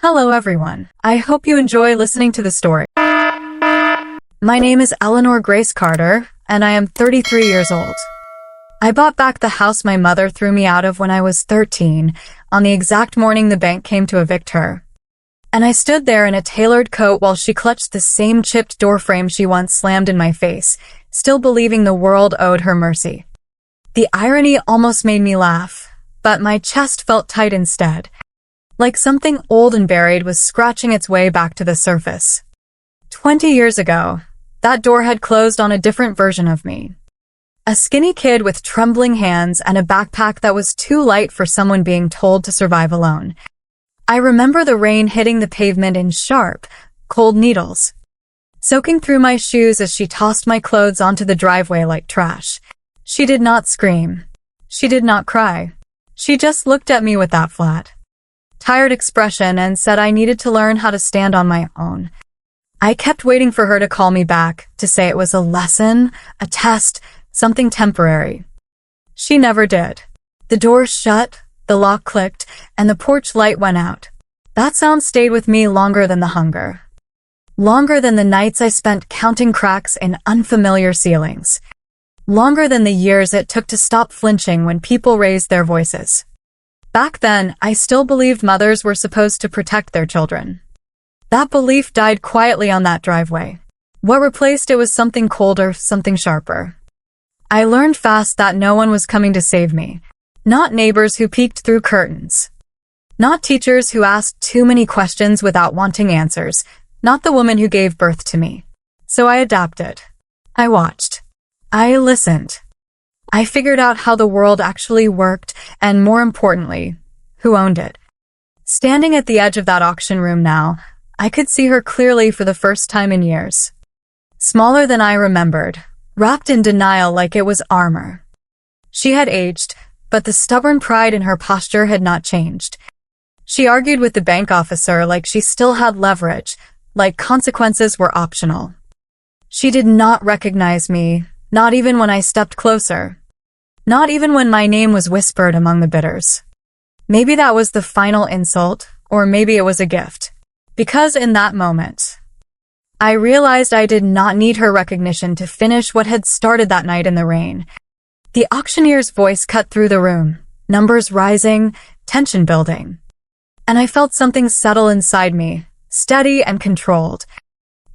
Hello everyone. I hope you enjoy listening to the story. My name is Eleanor Grace Carter, and I am 33 years old. I bought back the house my mother threw me out of when I was 13, on the exact morning the bank came to evict her. And I stood there in a tailored coat while she clutched the same chipped door frame she once slammed in my face, still believing the world owed her mercy. The irony almost made me laugh, but my chest felt tight instead, like something old and buried was scratching its way back to the surface. 20 years ago, that door had closed on a different version of me. A skinny kid with trembling hands and a backpack that was too light for someone being told to survive alone. I remember the rain hitting the pavement in sharp, cold needles, soaking through my shoes as she tossed my clothes onto the driveway like trash. She did not scream. She did not cry. She just looked at me with that flat, tired expression and said I needed to learn how to stand on my own. I kept waiting for her to call me back, to say it was a lesson, a test, something temporary. She never did. The door shut, the lock clicked, and the porch light went out. That sound stayed with me longer than the hunger. Longer than the nights I spent counting cracks in unfamiliar ceilings. Longer than the years it took to stop flinching when people raised their voices. Back then, I still believed mothers were supposed to protect their children. That belief died quietly on that driveway. What replaced it was something colder, something sharper. I learned fast that no one was coming to save me. Not neighbors who peeked through curtains. Not teachers who asked too many questions without wanting answers. Not the woman who gave birth to me. So I adapted. I watched. I listened. I figured out how the world actually worked, and more importantly, who owned it. Standing at the edge of that auction room now, I could see her clearly for the first time in years. Smaller than I remembered, wrapped in denial like it was armor. She had aged, but the stubborn pride in her posture had not changed. She argued with the bank officer like she still had leverage, like consequences were optional. She did not recognize me, not even when I stepped closer. Not even when my name was whispered among the bidders. Maybe that was the final insult, or maybe it was a gift. Because in that moment, I realized I did not need her recognition to finish what had started that night in the rain. The auctioneer's voice cut through the room, numbers rising, tension building. And I felt something settle inside me, steady and controlled.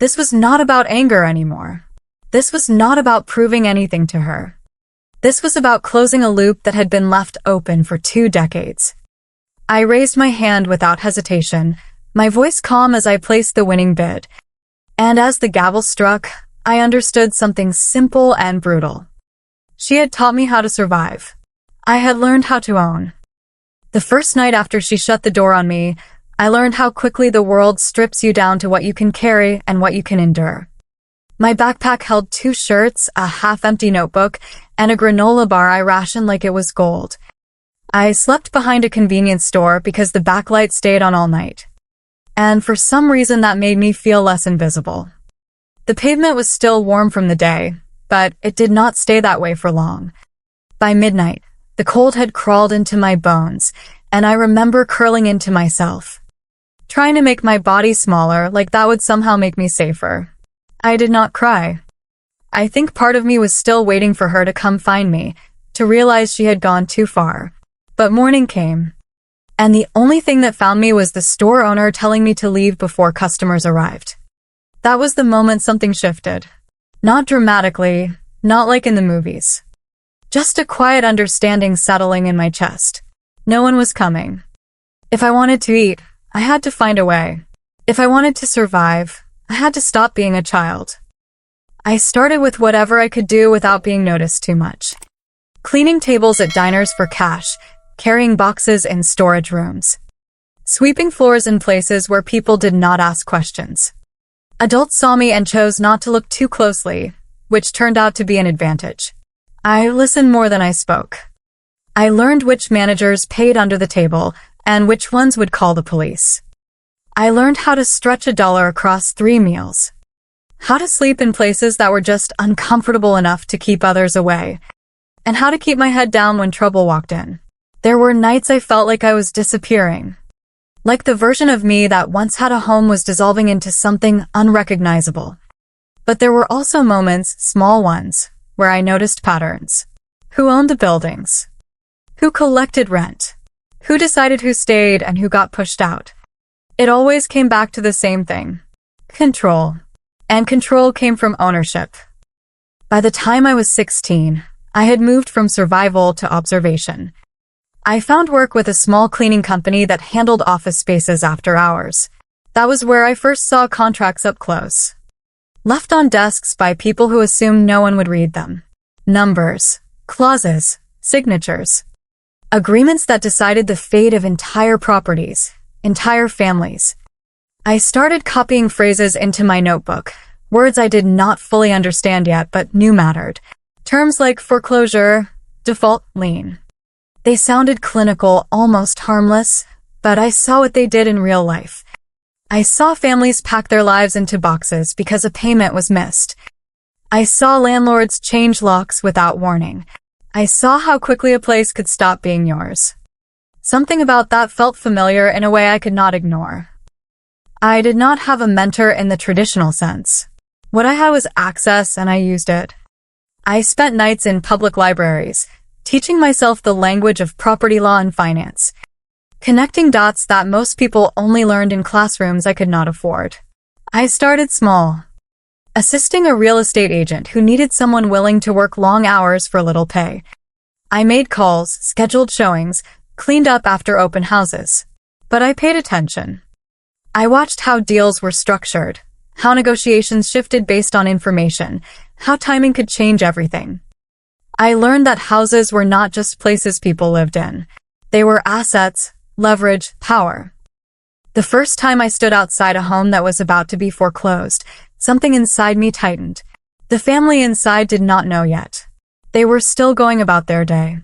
This was not about anger anymore. This was not about proving anything to her. This was about closing a loop that had been left open for 2 decades. I raised my hand without hesitation, my voice calm as I placed the winning bid. And as the gavel struck, I understood something simple and brutal. She had taught me how to survive. I had learned how to own. The first night after she shut the door on me, I learned how quickly the world strips you down to what you can carry and what you can endure. My backpack held 2 shirts, a half-empty notebook, and a granola bar I rationed like it was gold. I slept behind a convenience store because the backlight stayed on all night. And for some reason that made me feel less invisible. The pavement was still warm from the day, but it did not stay that way for long. By midnight, the cold had crawled into my bones, and I remember curling into myself, trying to make my body smaller like that would somehow make me safer. I did not cry. I think part of me was still waiting for her to come find me, to realize she had gone too far. But morning came, and the only thing that found me was the store owner telling me to leave before customers arrived. That was the moment something shifted. Not dramatically, not like in the movies. Just a quiet understanding settling in my chest. No one was coming. If I wanted to eat, I had to find a way. If I wanted to survive, I had to stop being a child. I started with whatever I could do without being noticed too much. Cleaning tables at diners for cash, carrying boxes in storage rooms, sweeping floors in places where people did not ask questions. Adults saw me and chose not to look too closely, which turned out to be an advantage. I listened more than I spoke. I learned which managers paid under the table and which ones would call the police. I learned how to stretch $1 across 3 meals. How to sleep in places that were just uncomfortable enough to keep others away. And how to keep my head down when trouble walked in. There were nights I felt like I was disappearing. Like the version of me that once had a home was dissolving into something unrecognizable. But there were also moments, small ones, where I noticed patterns. Who owned the buildings? Who collected rent? Who decided who stayed and who got pushed out? It always came back to the same thing. Control. And control came from ownership. By the time I was 16, I had moved from survival to observation. I found work with a small cleaning company that handled office spaces after hours. That was where I first saw contracts up close. Left on desks by people who assumed no one would read them. Numbers, clauses, signatures. Agreements that decided the fate of entire properties, entire families. I started copying phrases into my notebook, words I did not fully understand yet but knew mattered. Terms like foreclosure, default, lien. They sounded clinical, almost harmless, but I saw what they did in real life. I saw families pack their lives into boxes because a payment was missed. I saw landlords change locks without warning. I saw how quickly a place could stop being yours. Something about that felt familiar in a way I could not ignore. I did not have a mentor in the traditional sense. What I had was access, and I used it. I spent nights in public libraries, teaching myself the language of property law and finance, connecting dots that most people only learned in classrooms I could not afford. I started small, assisting a real estate agent who needed someone willing to work long hours for little pay. I made calls, scheduled showings, cleaned up after open houses. But I paid attention. I watched how deals were structured, how negotiations shifted based on information, how timing could change everything. I learned that houses were not just places people lived in. They were assets, leverage, power. The first time I stood outside a home that was about to be foreclosed, something inside me tightened. The family inside did not know yet. They were still going about their day,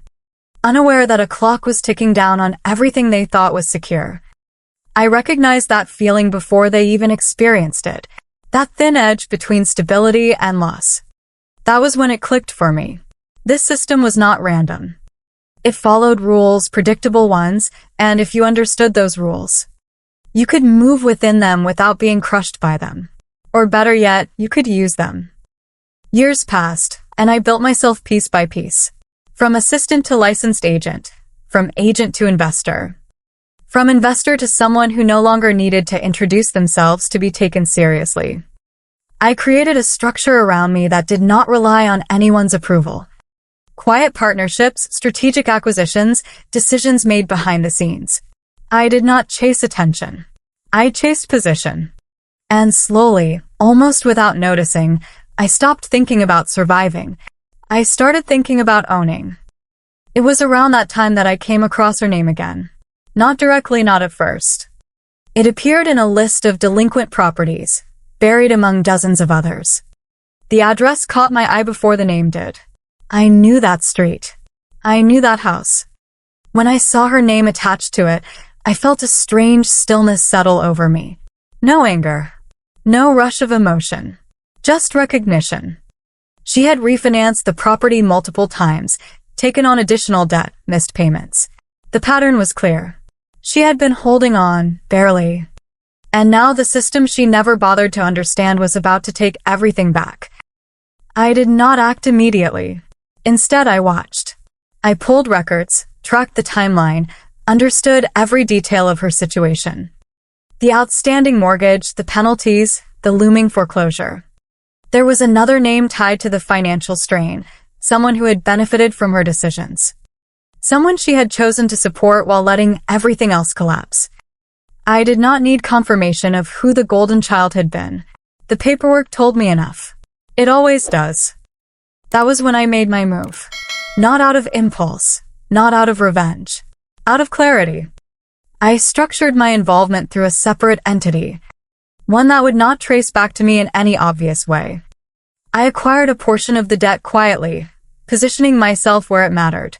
unaware that a clock was ticking down on everything they thought was secure. I recognized that feeling before they even experienced it, that thin edge between stability and loss. That was when it clicked for me. This system was not random. It followed rules, predictable ones, and if you understood those rules, you could move within them without being crushed by them. Or better yet, you could use them. Years passed, and I built myself piece by piece. From assistant to licensed agent, from agent to investor, from investor to someone who no longer needed to introduce themselves to be taken seriously. I created a structure around me that did not rely on anyone's approval. Quiet partnerships, strategic acquisitions, decisions made behind the scenes. I did not chase attention. I chased position. And slowly, almost without noticing, I stopped thinking about surviving. I started thinking about owning. It was around that time that I came across her name again. Not directly, not at first. It appeared in a list of delinquent properties, buried among dozens of others. The address caught my eye before the name did. I knew that street. I knew that house. When I saw her name attached to it, I felt a strange stillness settle over me. No anger. No rush of emotion. Just recognition. She had refinanced the property multiple times, taken on additional debt, missed payments. The pattern was clear. She had been holding on, barely. And now the system she never bothered to understand was about to take everything back. I did not act immediately. Instead, I watched. I pulled records, tracked the timeline, understood every detail of her situation. The outstanding mortgage, the penalties, the looming foreclosure. There was another name tied to the financial strain, someone who had benefited from her decisions. Someone she had chosen to support while letting everything else collapse. I did not need confirmation of who the golden child had been. The paperwork told me enough. It always does. That was when I made my move. Not out of impulse, not out of revenge, out of clarity. I structured my involvement through a separate entity, one that would not trace back to me in any obvious way. I acquired a portion of the debt quietly, positioning myself where it mattered.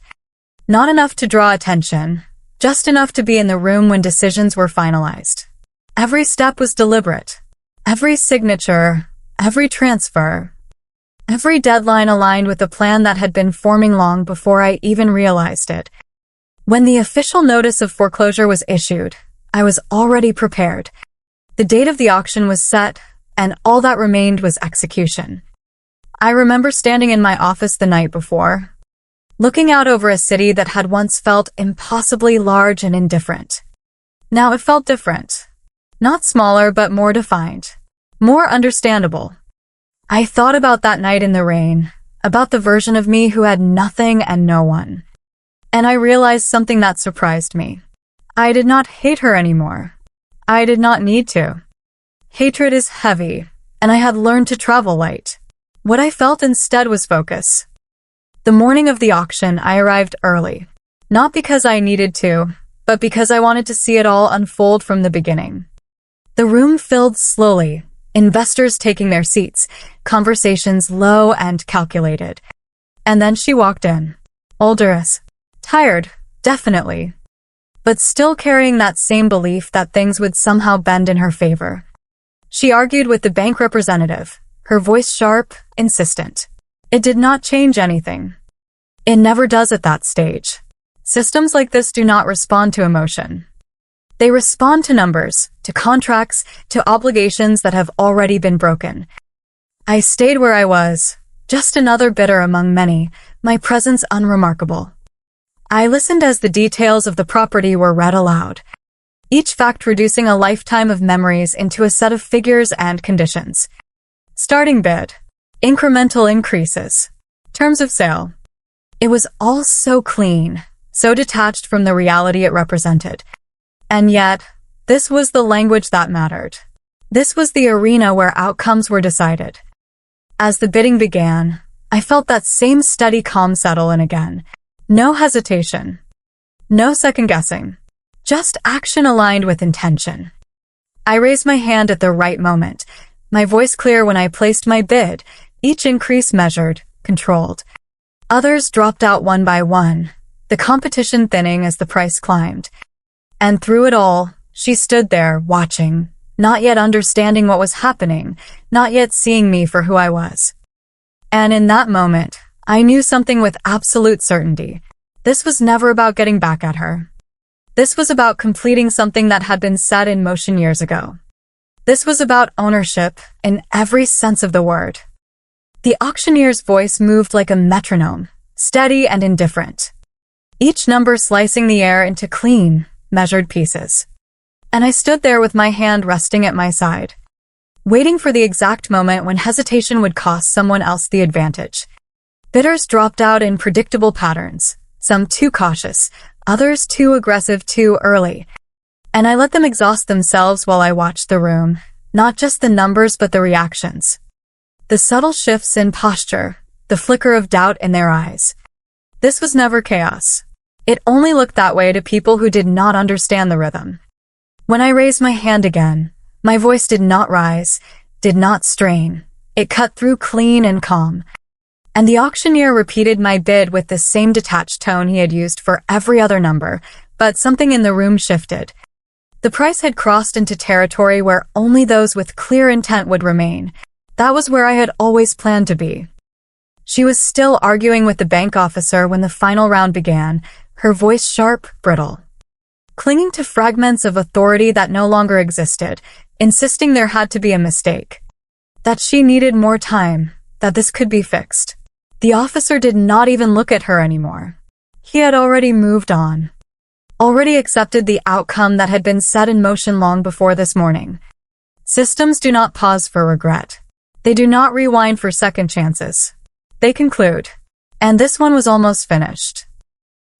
Not enough to draw attention, just enough to be in the room when decisions were finalized. Every step was deliberate. Every signature, every transfer, every deadline aligned with a plan that had been forming long before I even realized it. When the official notice of foreclosure was issued, I was already prepared. The date of the auction was set, and all that remained was execution. I remember standing in my office the night before, looking out over a city that had once felt impossibly large and indifferent. Now it felt different. Not smaller, but more defined. More understandable. I thought about that night in the rain, about the version of me who had nothing and no one. And I realized something that surprised me. I did not hate her anymore. I did not need to. Hatred is heavy, and I had learned to travel light. What I felt instead was focus. The morning of the auction, I arrived early. Not because I needed to, but because I wanted to see it all unfold from the beginning. The room filled slowly, investors taking their seats, conversations low and calculated. And then she walked in. Olderous. Tired, definitely. But still carrying that same belief that things would somehow bend in her favor. She argued with the bank representative, her voice sharp, insistent. It did not change anything. It never does at that stage. Systems like this do not respond to emotion. They respond to numbers, to contracts, to obligations that have already been broken. I stayed where I was, just another bidder among many, my presence unremarkable. I listened as the details of the property were read aloud, each fact reducing a lifetime of memories into a set of figures and conditions. Starting bid. Incremental increases. Terms of sale. It was all so clean, so detached from the reality it represented. And yet, this was the language that mattered. This was the arena where outcomes were decided. As the bidding began, I felt that same steady calm settle in again. No hesitation. No second-guessing. Just action aligned with intention. I raised my hand at the right moment, my voice clear when I placed my bid, each increase measured, controlled. Others dropped out one by one, the competition thinning as the price climbed. And through it all, she stood there, watching, not yet understanding what was happening, not yet seeing me for who I was. And in that moment, I knew something with absolute certainty. This was never about getting back at her. This was about completing something that had been set in motion years ago. This was about ownership in every sense of the word. The auctioneer's voice moved like a metronome, steady and indifferent. Each number slicing the air into clean, measured pieces. And I stood there with my hand resting at my side, waiting for the exact moment when hesitation would cost someone else the advantage. Bidders dropped out in predictable patterns, some too cautious, others too aggressive too early. And I let them exhaust themselves while I watched the room, not just the numbers but the reactions. The subtle shifts in posture, the flicker of doubt in their eyes. This was never chaos. It only looked that way to people who did not understand the rhythm. When I raised my hand again, my voice did not rise, did not strain. It cut through clean and calm. And the auctioneer repeated my bid with the same detached tone he had used for every other number, but something in the room shifted. The price had crossed into territory where only those with clear intent would remain. That was where I had always planned to be. She was still arguing with the bank officer when the final round began, her voice sharp, brittle. Clinging to fragments of authority that no longer existed, insisting there had to be a mistake. That she needed more time, that this could be fixed. The officer did not even look at her anymore. He had already moved on. Already accepted the outcome that had been set in motion long before this morning. Systems do not pause for regret. They do not rewind for second chances. They conclude. And this one was almost finished.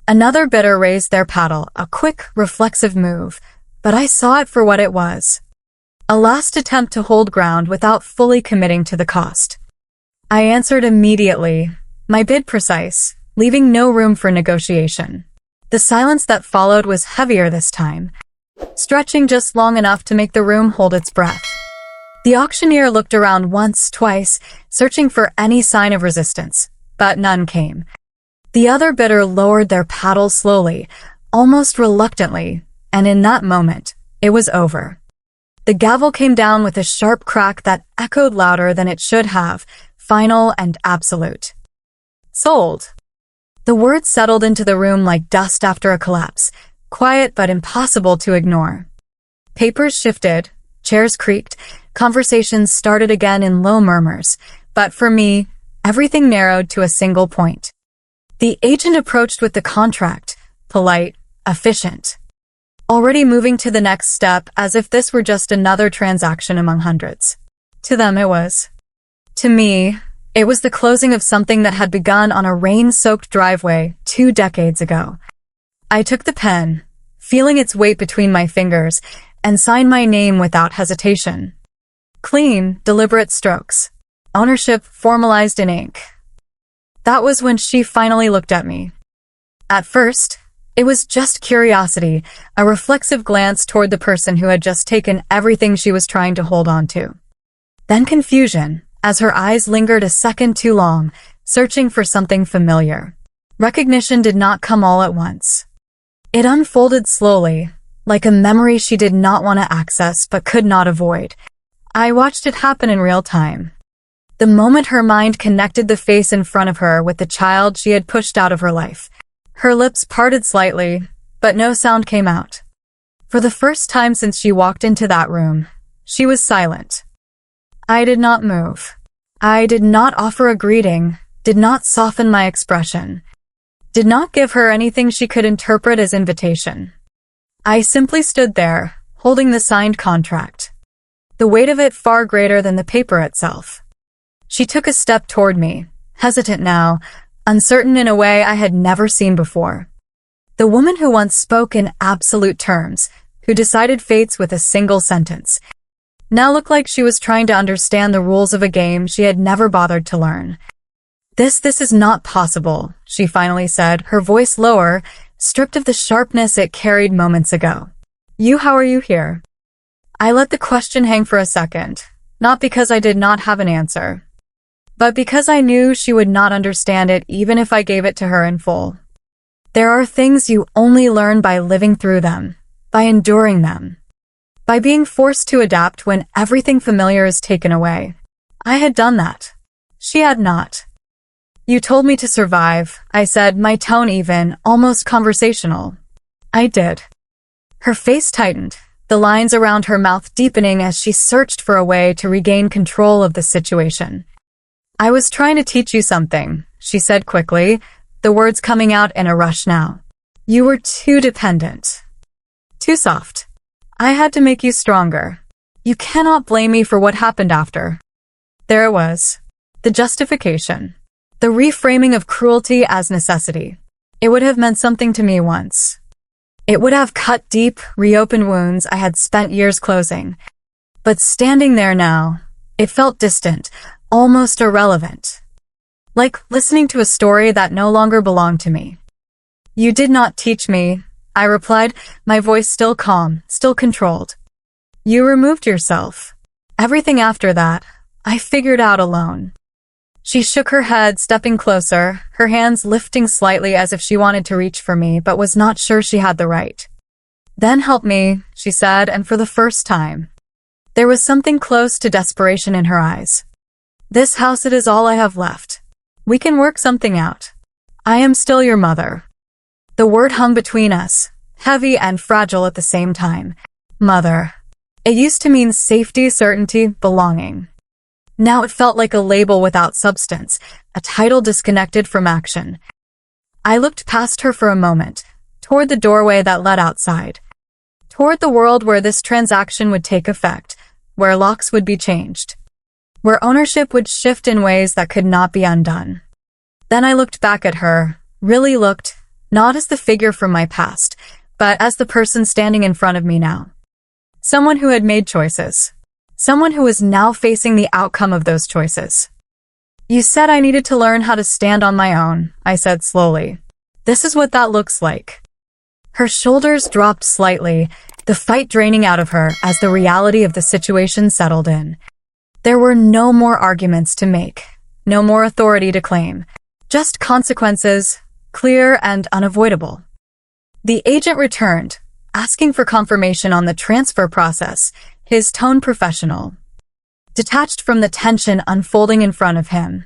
Another bidder raised their paddle, a quick, reflexive move, but I saw it for what it was. A last attempt to hold ground without fully committing to the cost. I answered immediately, my bid precise, leaving no room for negotiation. The silence that followed was heavier this time, stretching just long enough to make the room hold its breath. The auctioneer looked around once, twice, searching for any sign of resistance, but none came. The other bidder lowered their paddle slowly, almost reluctantly, and in that moment, it was over. The gavel came down with a sharp crack that echoed louder than it should have, final and absolute. Sold. The words settled into the room like dust after a collapse, quiet but impossible to ignore. Papers shifted, chairs creaked, conversations started again in low murmurs, but for me, everything narrowed to a single point. The agent approached with the contract, polite, efficient, already moving to the next step as if this were just another transaction among hundreds. To them it was. To me, it was the closing of something that had begun on a rain-soaked driveway 2 decades ago. I took the pen, feeling its weight between my fingers, and signed my name without hesitation. Clean, deliberate strokes. Ownership formalized in ink. That was when she finally looked at me. At first, it was just curiosity, a reflexive glance toward the person who had just taken everything she was trying to hold on to. Then confusion, as her eyes lingered a second too long, searching for something familiar. Recognition did not come all at once. It unfolded slowly, like a memory she did not want to access but could not avoid. I watched it happen in real time. The moment her mind connected the face in front of her with the child she had pushed out of her life. Her lips parted slightly, but no sound came out. For the first time since she walked into that room, she was silent. I did not move. I did not offer a greeting, did not soften my expression, did not give her anything she could interpret as invitation. I simply stood there, holding the signed contract. The weight of it far greater than the paper itself. She took a step toward me, hesitant now, uncertain in a way I had never seen before. The woman who once spoke in absolute terms, who decided fates with a single sentence, now looked like she was trying to understand the rules of a game she had never bothered to learn. This is not possible, she finally said, her voice lower, stripped of the sharpness it carried moments ago. How are you here? I let the question hang for a second, not because I did not have an answer, but because I knew she would not understand it even if I gave it to her in full. There are things you only learn by living through them, by enduring them, by being forced to adapt when everything familiar is taken away. I had done that. She had not. You told me to survive, I said, my tone even, almost conversational. I did. Her face tightened, the lines around her mouth deepening as she searched for a way to regain control of the situation. I was trying to teach you something, she said quickly, the words coming out in a rush now. You were too dependent. Too soft. I had to make you stronger. You cannot blame me for what happened after. There it was. The justification. The reframing of cruelty as necessity. It would have meant something to me once. It would have cut deep, reopened wounds I had spent years closing. But standing there now, it felt distant, almost irrelevant. Like listening to a story that no longer belonged to me. You did not teach me, I replied, my voice still calm, still controlled. You removed yourself. Everything after that, I figured out alone. She shook her head, stepping closer, her hands lifting slightly as if she wanted to reach for me, but was not sure she had the right. Then help me, she said, and for the first time. There was something close to desperation in her eyes. This house, it is all I have left. We can work something out. I am still your mother. The word hung between us, heavy and fragile at the same time. Mother. It used to mean safety, certainty, belonging. Now it felt like a label without substance, a title disconnected from action. I looked past her for a moment, toward the doorway that led outside. Toward the world where this transaction would take effect, where locks would be changed, where ownership would shift in ways that could not be undone. Then I looked back at her, really looked, not as the figure from my past, but as the person standing in front of me now. Someone who had made choices. Someone who was now facing the outcome of those choices. You said I needed to learn how to stand on my own, I said slowly. This is what that looks like. Her shoulders dropped slightly, the fight draining out of her as the reality of the situation settled in. There were no more arguments to make, no more authority to claim, just consequences, clear and unavoidable. The agent returned, asking for confirmation on the transfer process, his tone professional, detached from the tension unfolding in front of him.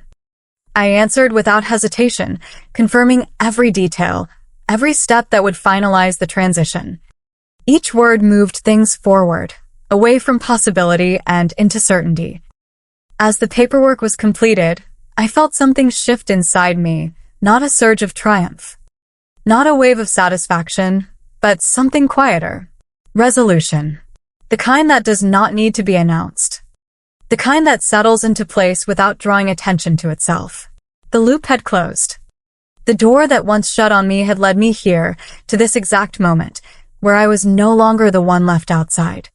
I answered without hesitation, confirming every detail, every step that would finalize the transition. Each word moved things forward, away from possibility and into certainty. As the paperwork was completed, I felt something shift inside me, not a surge of triumph. Not a wave of satisfaction, but something quieter. Resolution. The kind that does not need to be announced. The kind that settles into place without drawing attention to itself. The loop had closed. The door that once shut on me had led me here, to this exact moment, where I was no longer the one left outside.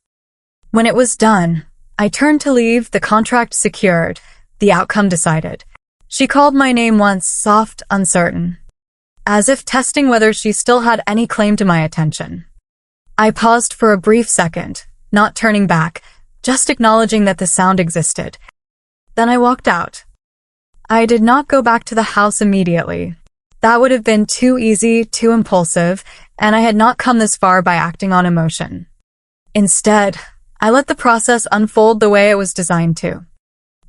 When it was done, I turned to leave, the contract secured, the outcome decided. She called my name once, soft, uncertain, as if testing whether she still had any claim to my attention. I paused for a brief second, not turning back, just acknowledging that the sound existed. Then I walked out. I did not go back to the house immediately. That would have been too easy, too impulsive, and I had not come this far by acting on emotion. Instead, I let the process unfold the way it was designed to.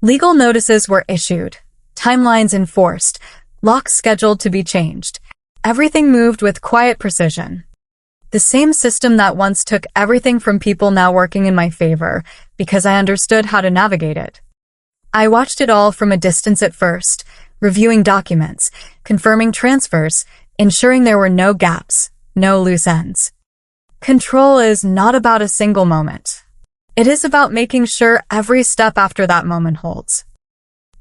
Legal notices were issued, timelines enforced, locks scheduled to be changed. Everything moved with quiet precision. The same system that once took everything from people now working in my favor, because I understood how to navigate it. I watched it all from a distance at first, reviewing documents, confirming transfers, ensuring there were no gaps, no loose ends. Control is not about a single moment. It is about making sure every step after that moment holds.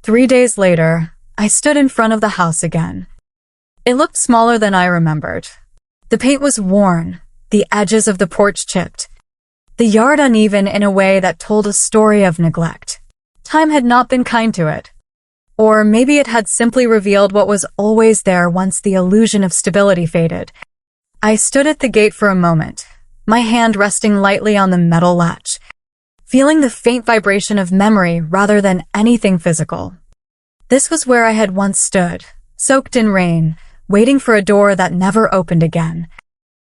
3 days later, I stood in front of the house again. It looked smaller than I remembered. The paint was worn, the edges of the porch chipped, the yard uneven in a way that told a story of neglect. Time had not been kind to it. Or maybe it had simply revealed what was always there once the illusion of stability faded. I stood at the gate for a moment, my hand resting lightly on the metal latch, feeling the faint vibration of memory rather than anything physical. This was where I had once stood, soaked in rain, waiting for a door that never opened again.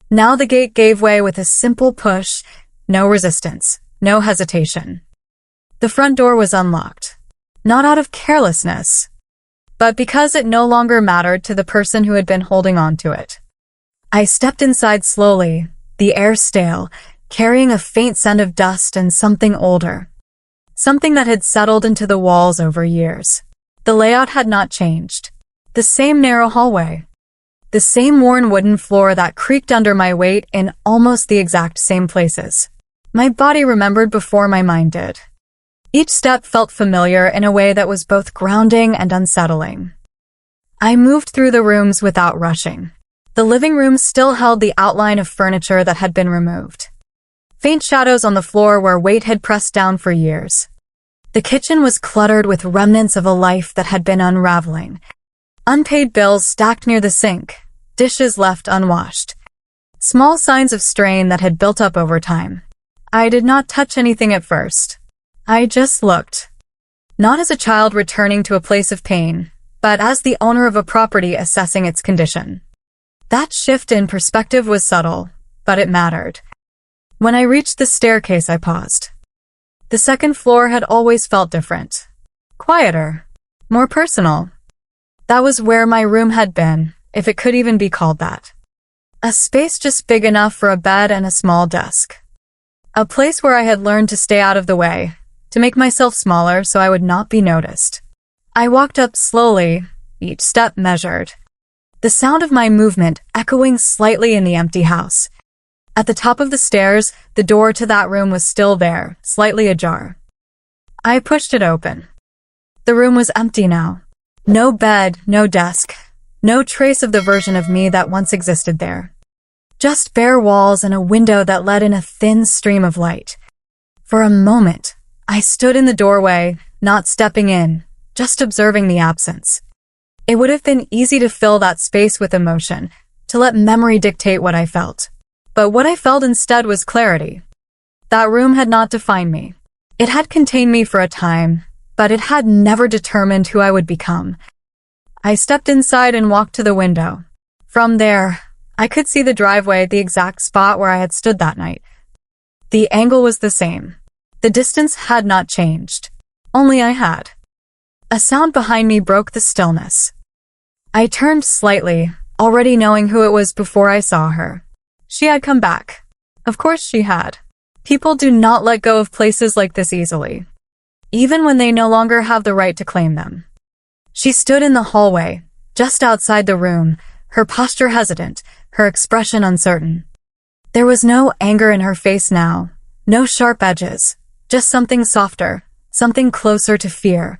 Now the gate gave way with a simple push, no resistance, no hesitation. The front door was unlocked, not out of carelessness, but because it no longer mattered to the person who had been holding on to it. I stepped inside slowly, the air stale, carrying a faint scent of dust and something older. Something that had settled into the walls over years. The layout had not changed. The same narrow hallway. The same worn wooden floor that creaked under my weight in almost the exact same places. My body remembered before my mind did. Each step felt familiar in a way that was both grounding and unsettling. I moved through the rooms without rushing. The living room still held the outline of furniture that had been removed. Faint shadows on the floor where weight had pressed down for years. The kitchen was cluttered with remnants of a life that had been unraveling. Unpaid bills stacked near the sink, dishes left unwashed. Small signs of strain that had built up over time. I did not touch anything at first. I just looked. Not as a child returning to a place of pain, but as the owner of a property assessing its condition. That shift in perspective was subtle, but it mattered. When I reached the staircase, I paused. The second floor had always felt different. Quieter. More personal. That was where my room had been, if it could even be called that. A space just big enough for a bed and a small desk. A place where I had learned to stay out of the way, to make myself smaller so I would not be noticed. I walked up slowly, each step measured. The sound of my movement echoing slightly in the empty house. At the top of the stairs, the door to that room was still there, slightly ajar. I pushed it open. The room was empty now. No bed, no desk, no trace of the version of me that once existed there. Just bare walls and a window that let in a thin stream of light. For a moment, I stood in the doorway, not stepping in, just observing the absence. It would have been easy to fill that space with emotion, to let memory dictate what I felt. But what I felt instead was clarity. That room had not defined me. It had contained me for a time, but it had never determined who I would become. I stepped inside and walked to the window. From there, I could see the driveway, the exact spot where I had stood that night. The angle was the same. The distance had not changed. Only I had. A sound behind me broke the stillness. I turned slightly, already knowing who it was before I saw her. She had come back. Of course she had. People do not let go of places like this easily, even when they no longer have the right to claim them. She stood in the hallway, just outside the room, her posture hesitant, her expression uncertain. There was no anger in her face now, no sharp edges, just something softer, something closer to fear.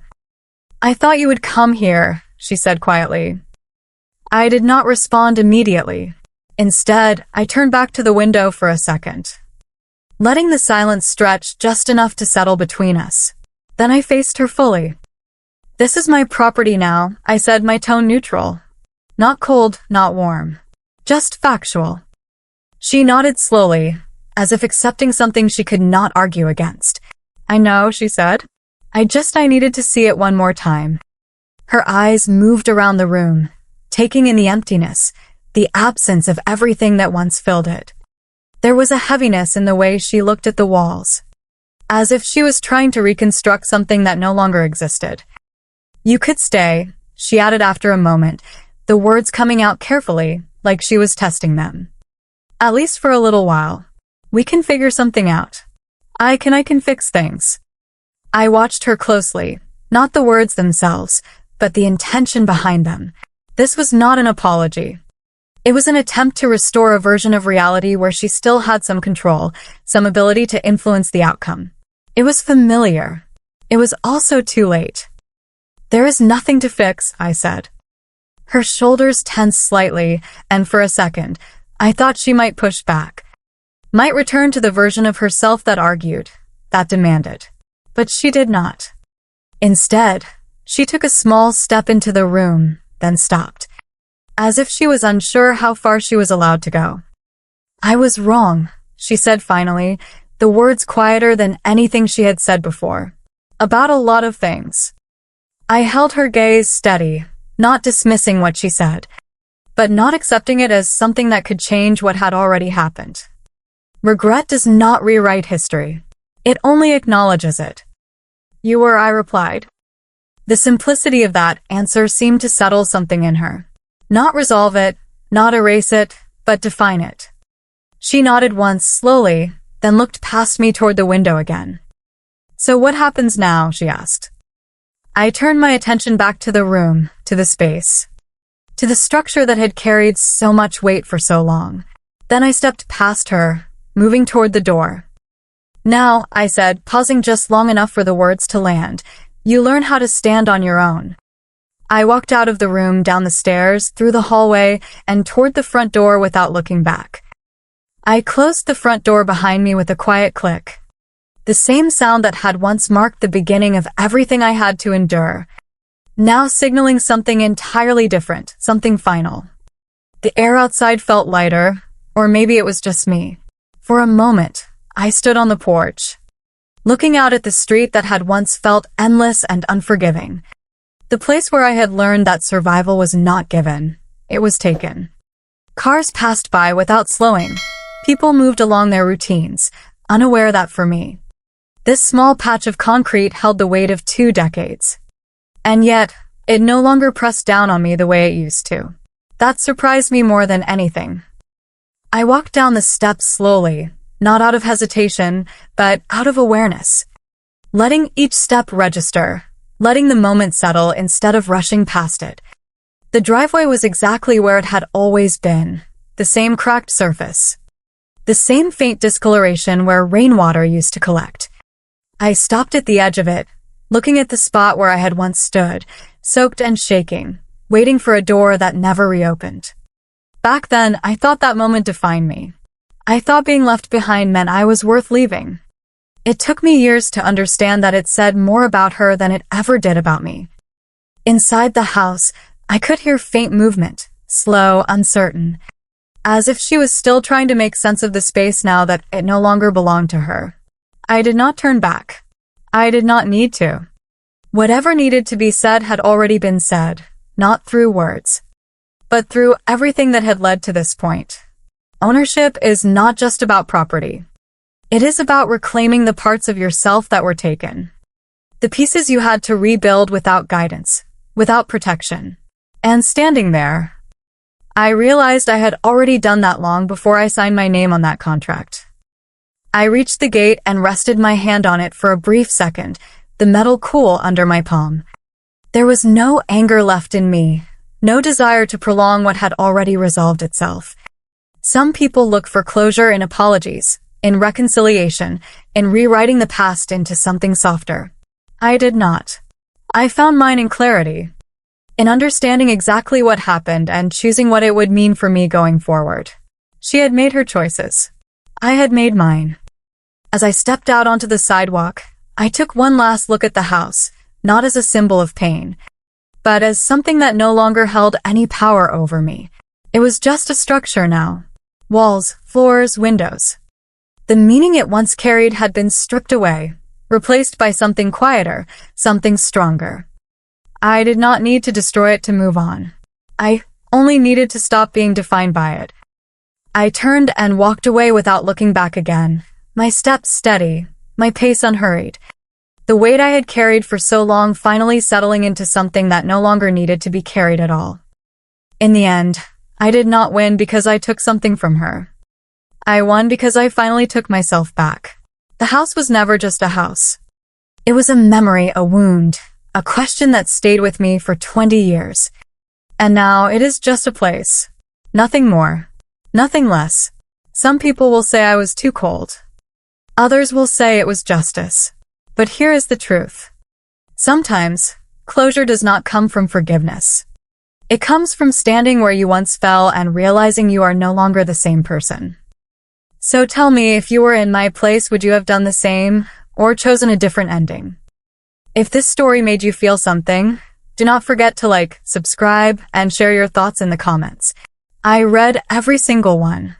"I thought you would come here," she said quietly. I did not respond immediately. Instead, I turned back to the window for a second, letting the silence stretch just enough to settle between us. Then I faced her fully. "This is my property now," I said, my tone neutral. Not cold, not warm. Just factual. She nodded slowly, as if accepting something she could not argue against. "I know," she said. I needed to see it one more time." Her eyes moved around the room, taking in the emptiness, the absence of everything that once filled it. There was a heaviness in the way she looked at the walls, as if she was trying to reconstruct something that no longer existed. "You could stay," she added after a moment, the words coming out carefully, like she was testing them. "At least for a little while. We can figure something out. I can fix things." I watched her closely, not the words themselves, but the intention behind them. This was not an apology. It was an attempt to restore a version of reality where she still had some control, some ability to influence the outcome. It was familiar. It was also too late. "There is nothing to fix," I said. Her shoulders tensed slightly, and for a second, I thought she might push back, might return to the version of herself that argued, that demanded. But she did not. Instead, she took a small step into the room, then stopped, as if she was unsure how far she was allowed to go. "I was wrong," she said finally, the words quieter than anything she had said before. "About a lot of things." I held her gaze steady, not dismissing what she said, but not accepting it as something that could change what had already happened. Regret does not rewrite history. It only acknowledges it. "You were," I replied. The simplicity of that answer seemed to settle something in her. Not resolve it, not erase it, but define it. She nodded once, slowly, then looked past me toward the window again. "So what happens now?" she asked. I turned my attention back to the room, to the space, to the structure that had carried so much weight for so long. Then I stepped past her, moving toward the door. "Now," I said, pausing just long enough for the words to land, "you learn how to stand on your own." I walked out of the room, down the stairs, through the hallway, and toward the front door without looking back. I closed the front door behind me with a quiet click. The same sound that had once marked the beginning of everything I had to endure, now signaling something entirely different, something final. The air outside felt lighter, or maybe it was just me. For a moment, I stood on the porch, looking out at the street that had once felt endless and unforgiving. The place where I had learned that survival was not given, it was taken. Cars passed by without slowing. People moved along their routines, unaware that for me, this small patch of concrete held the weight of 2 decades. And yet, it no longer pressed down on me the way it used to. That surprised me more than anything. I walked down the steps slowly, not out of hesitation, but out of awareness, letting each step register, letting the moment settle instead of rushing past it. The driveway was exactly where it had always been, the same cracked surface, the same faint discoloration where rainwater used to collect. I stopped at the edge of it, looking at the spot where I had once stood, soaked and shaking, waiting for a door that never reopened. Back then, I thought that moment defined me. I thought being left behind meant I was worth leaving. It took me years to understand that it said more about her than it ever did about me. Inside the house, I could hear faint movement, slow, uncertain, as if she was still trying to make sense of the space now that it no longer belonged to her. I did not turn back. I did not need to. Whatever needed to be said had already been said, not through words, but through everything that had led to this point. Ownership is not just about property. It is about reclaiming the parts of yourself that were taken, the pieces you had to rebuild without guidance, without protection. And standing there, I realized I had already done that long before I signed my name on that contract. I reached the gate and rested my hand on it for a brief second, the metal cool under my palm. There was no anger left in me, no desire to prolong what had already resolved itself. Some people look for closure in apologies, in reconciliation, in rewriting the past into something softer. I did not. I found mine in clarity, in understanding exactly what happened and choosing what it would mean for me going forward. She had made her choices. I had made mine. As I stepped out onto the sidewalk, I took one last look at the house, not as a symbol of pain, but as something that no longer held any power over me. It was just a structure now. Walls, floors, windows. The meaning it once carried had been stripped away, replaced by something quieter, something stronger. I did not need to destroy it to move on. I only needed to stop being defined by it. I turned and walked away without looking back again, my steps steady, my pace unhurried. The weight I had carried for so long finally settling into something that no longer needed to be carried at all. In the end, I did not win because I took something from her. I won because I finally took myself back. The house was never just a house. It was a memory, a wound, a question that stayed with me for 20 years. And now it is just a place. Nothing more. Nothing less. Some people will say I was too cold. Others will say it was justice. But here is the truth. Sometimes, closure does not come from forgiveness. It comes from standing where you once fell and realizing you are no longer the same person. So tell me, if you were in my place, would you have done the same or chosen a different ending? If this story made you feel something, do not forget to subscribe, and share your thoughts in the comments. I read every single one.